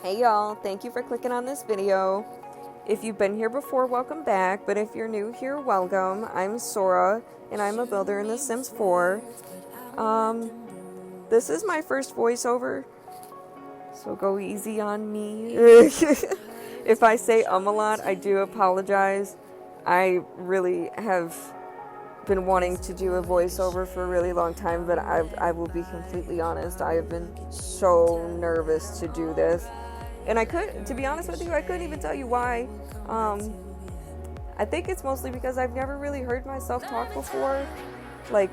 Hey y'all, thank you for clicking on this video. If you've been here before, welcome back, but if you're new here, welcome. I'm Sora, and I'm a builder in The Sims 4. This is my first voiceover, so go easy on me. If I say a lot, I do apologize. I really have been wanting to do a voiceover for a really long time, but I will be completely honest, I have been so nervous to do this. And to be honest with you, I couldn't even tell you why. I think it's mostly because I've never really heard myself talk before. Like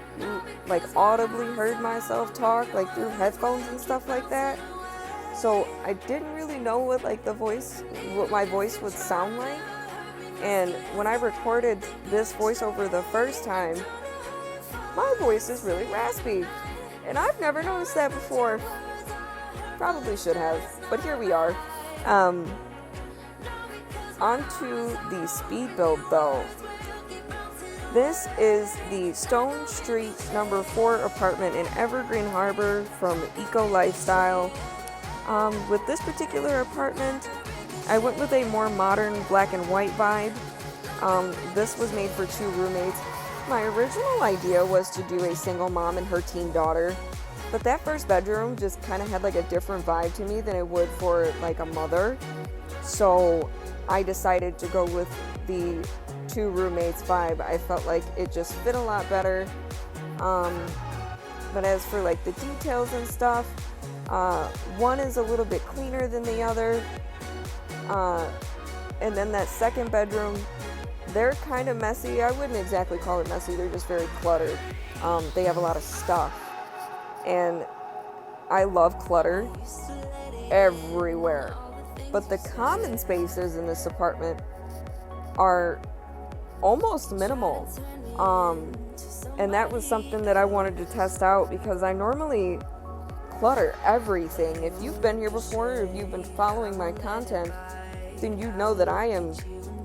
audibly heard myself talk, like through headphones and stuff like that. So I didn't really know what my voice would sound like. And when I recorded this voiceover the first time, my voice is really raspy. And I've never noticed that before. Probably should have, but here we are. On to the speed build though. This is the Stonestreet @.4 apartment in Evergreen Harbor from Eco Lifestyle. With this particular apartment, I went with a more modern black and white vibe. This was made for 2 roommates. My original idea was to do a single mom and her teen daughter, but that first bedroom just kind of had like a different vibe to me than it would for like a mother. So I decided to go with the 2 roommates vibe. I felt like it just fit a lot better. But as for like the details and stuff, one is a little bit cleaner than the other. And then that second bedroom, they're kind of messy. I wouldn't exactly call it messy, they're just very cluttered. They have a lot of stuff. And I love clutter everywhere. But the common spaces in this apartment are almost minimal. And that was something that I wanted to test out because I normally clutter everything. If you've been here before, or if you've been following my content, then you know that I am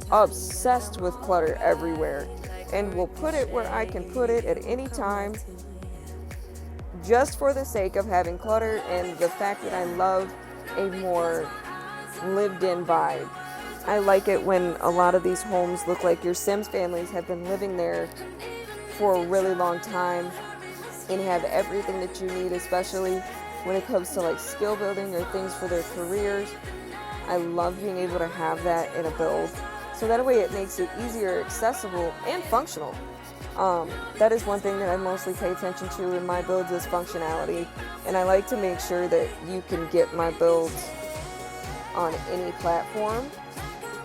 obsessed with clutter everywhere and will put it where I can put it at any time, just for the sake of having clutter and the fact that I love a more lived-in vibe. I like it when a lot of these homes look like your Sims families have been living there for a really long time and have everything that you need, especially when it comes to like skill building or things for their careers. I love being able to have that in a build, so that way it makes it easier, accessible, and functional. That is one thing that I mostly pay attention to in my builds is functionality, and I like to make sure that you can get my builds on any platform.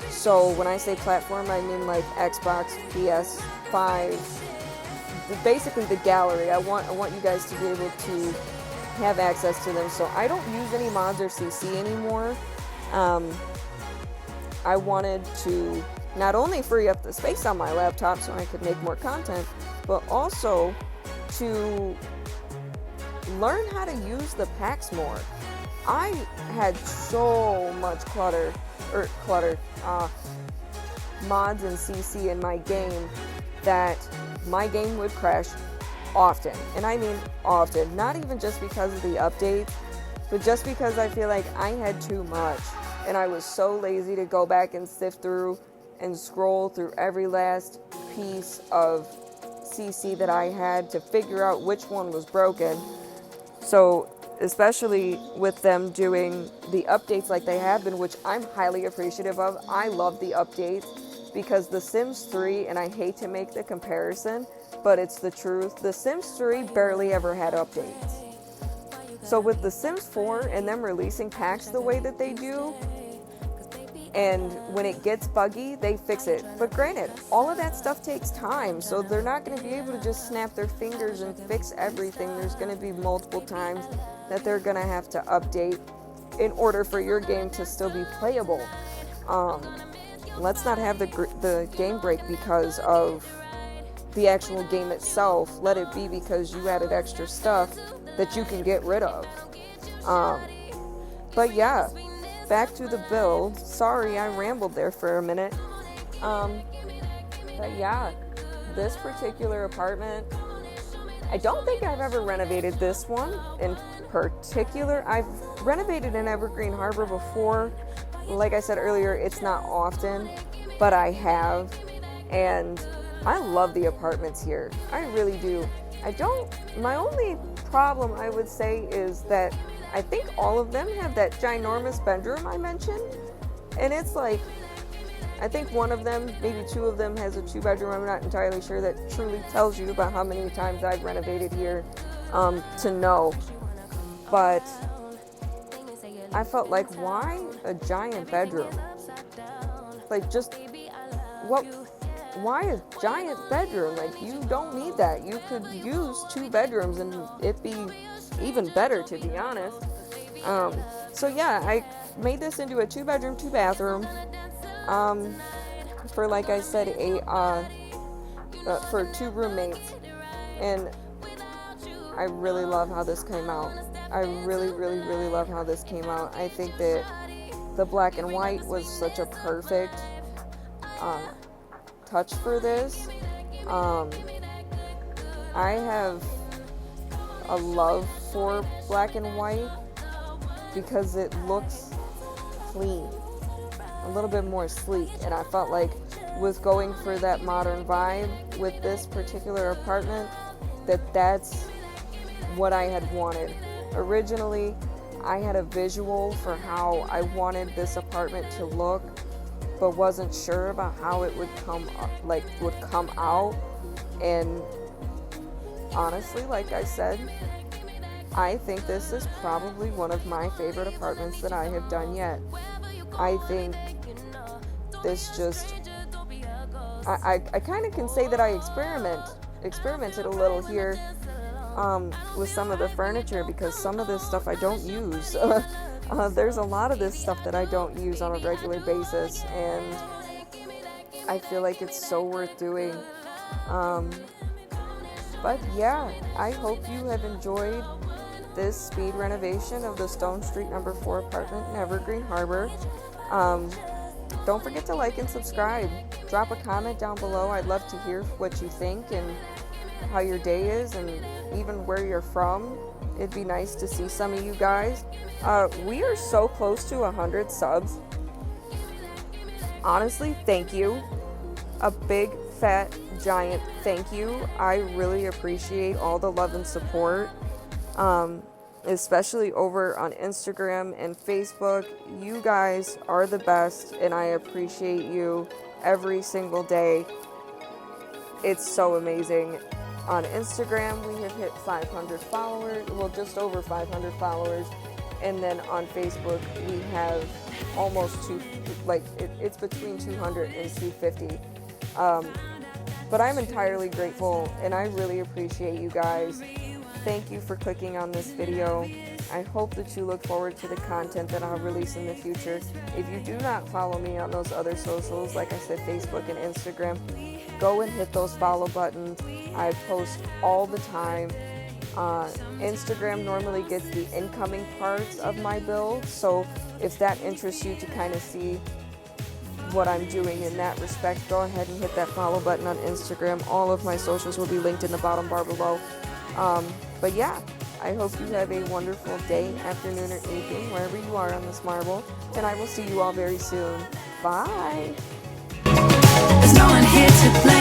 So when I say platform, I mean like Xbox, PS5, basically the gallery. I want you guys to be able to have access to them. So I don't use any mods or CC anymore. I wanted to not only free up the space on my laptop so I could make more content, but also to learn how to use the packs more. I had so much mods and CC in my game that my game would crash often. And I mean often, not even just because of the updates, but just because I feel like I had too much. And I was so lazy to go back and sift through and scroll through every last piece of CC that I had to figure out which one was broken. So especially with them doing the updates like they have been, which I'm highly appreciative of. I love the updates because The Sims 3, and I hate to make the comparison, but it's the truth, The Sims 3 barely ever had updates. So with The Sims 4 and them releasing packs the way that they do, and when it gets buggy, they fix it. But granted, all of that stuff takes time, so they're not going to be able to just snap their fingers and fix everything. There's going to be multiple times that they're going to have to update in order for your game to still be playable. Let's not have the game break because of the actual game itself. Let it be because you added extra stuff that you can get rid of. But yeah, back to the build. Sorry, I rambled there for a minute. But yeah, this particular apartment, I don't think I've ever renovated this one, and particular, I've renovated in Evergreen Harbor before. Like I said earlier, it's not often, but I have, and I love the apartments here. I really do. My only problem, I would say, is that I think all of them have that ginormous bedroom I mentioned, and it's like, I think one of them, maybe two of them, has a 2-bedroom. I'm not entirely sure. That truly tells you about how many times I've renovated here to know. But I felt like, why a giant bedroom? Like, just, why a giant bedroom? Like, you don't need that. You could use 2 bedrooms and it'd be even better, to be honest. So yeah, I made this into a 2-bedroom, 2-bathroom. For, like I said, for 2 roommates, and I really love how this came out. I really, really, really love how this came out. I think that the black and white was such a perfect touch for this. I have a love for black and white because it looks clean, a little bit more sleek, and I felt like with going for that modern vibe with this particular apartment, that's what I had wanted. Originally, I had a visual for how I wanted this apartment to look, but wasn't sure about how it would come out. And honestly, like I said, I think this is probably one of my favorite apartments that I have done yet. I think this just, I kind of can say that I experimented a little here with some of the furniture, because some of this stuff I don't use. There's a lot of this stuff that I don't use on a regular basis, and I feel like it's so worth doing. But yeah, I hope you have enjoyed this speed renovation of the Stonestreet @4 apartment in Evergreen Harbor. Don't forget to like and subscribe. Drop a comment down below. I'd love to hear what you think and how your day is, and even where you're from. It'd be nice to see some of you guys. We are so close to 100 subs. Honestly, thank you. A big, fat, giant thank you. I really appreciate all the love and support, especially over on Instagram and Facebook. You guys are the best, and I appreciate you every single day. It's so amazing. On Instagram, we have hit 500 followers, well, just over 500 followers, and then on Facebook, we have almost it's between 200 and 250. But I'm entirely grateful, and I really appreciate you guys. Thank you for clicking on this video. I hope that you look forward to the content that I'll release in the future. If you do not follow me on those other socials, like I said, Facebook and Instagram, go and hit those follow buttons. I post all the time. Instagram normally gets the incoming parts of my build, so if that interests you to kind of see what I'm doing in that respect, go ahead and hit that follow button on Instagram. All of my socials will be linked in the bottom bar below. But yeah, I hope you have a wonderful day, afternoon, or evening, wherever you are on this marble, and I will see you all very soon. Bye! There's no one here to blame.